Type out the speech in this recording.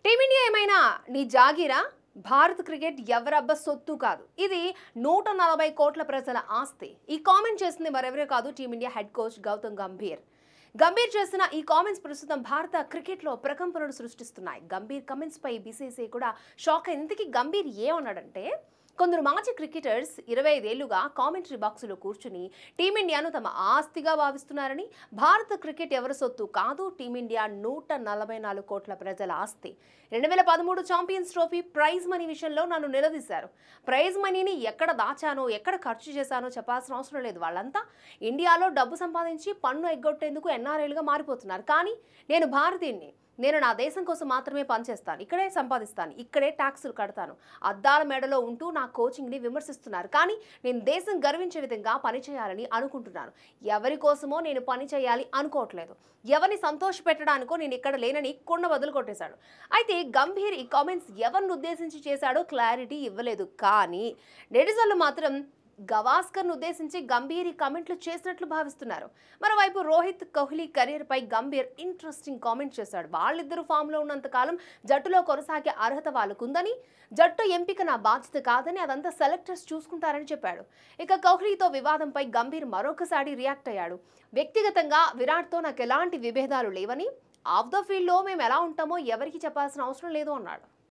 Team India ఏమైనా నీ జాగీరా? Bharat cricket ఎవరబ్బ సొత్తు కాదు. ఇది 140 కోట్ల ప్రజల ఆస్తి. ఈ కామెంట్ చేసింది మరెవరో కాదు, team India head coach Gautam Gambhir. Gambhir చేసిన ఈ కామెంట్స్ ప్రస్తుతం భారత క్రికెట్లో ప్రకంపనలు సృష్టిస్తున్నాయి. గంభీర్ కామెంట్స్ పై బీసీసీఐ కూడా షాక్ అయింది. ఇంతకీ గంభీర్ ఏమన్నాడంటే, కొందరు మాజీ క్రికెటర్స్ 25 ఏళ్లుగా కామెంటరీ బాక్సులో కూర్చుని టీమిండియాను తమ ఆస్తిగా భావిస్తున్నారని, భారత క్రికెట్ ఎవరి సొత్తు కాదు, టీమిండియా 144 కోట్ల ప్రజల ఆస్తి. 2013 ఛాంపియన్స్ ట్రోఫీ ప్రైజ్ మనీ విషయంలో నన్ను నిలదీశారు. ప్రైజ్ మనీని ఎక్కడ దాచానో, ఎక్కడ ఖర్చు చేశానో చెప్పాల్సిన అవసరం లేదు. వాళ్ళంతా ఇండియాలో డబ్బు సంపాదించి పన్ను ఎగ్గొట్టేందుకు ఎన్ఆర్ఐలుగా మారిపోతున్నారు. కానీ నేను భారతీయుణ్ణి. నేను నా దేశం కోసం మాత్రమే పనిచేస్తాను, ఇక్కడే సంపాదిస్తాను, ఇక్కడే ట్యాక్సులు కడతాను. అద్దాల మేడలో ఉంటూ నా కోచింగ్ని విమర్శిస్తున్నారు. కానీ నేను దేశం గర్వించే విధంగా పనిచేయాలని అనుకుంటున్నాను. ఎవరి కోసమో నేను పని చేయాలి అనుకోవట్లేదు. ఎవరిని సంతోష పెట్టడానికో నేను ఇక్కడ లేనని కొండ బదులు కొట్టేశాడు. అయితే గంభీర్ ఈ కామెంట్స్ ఎవరిని ఉద్దేశించి చేశాడో క్లారిటీ ఇవ్వలేదు. కానీ నెటిజన్లు మాత్రం గవాస్కర్ను ఉద్దేశించి గంభీర్ ఈ కామెంట్లు చేసినట్లు భావిస్తున్నారు. మరోవైపు రోహిత్ కోహ్లీ కెరీర్ పై గంభీర్ ఇంట్రెస్టింగ్ కామెంట్ చేశాడు. వాళ్ళిద్దరూ ఫామ్లో ఉన్నంతకాలం జట్టులో కొనసాగే అర్హత వాళ్ళకుందని, జట్టు ఎంపిక నా బాధ్యత కాదని, అదంతా సెలెక్టర్స్ చూసుకుంటారని చెప్పాడు. ఇక కోహ్లీతో వివాదంపై గంభీర్ మరొకసారి రియాక్ట్ అయ్యాడు. వ్యక్తిగతంగా విరాట్తో నాకు ఎలాంటి విభేదాలు లేవని, ఆఫ్ ద ఫీల్డ్లో మేము ఎలా ఉంటామో ఎవరికి చెప్పాల్సిన అవసరం లేదు అన్నాడు.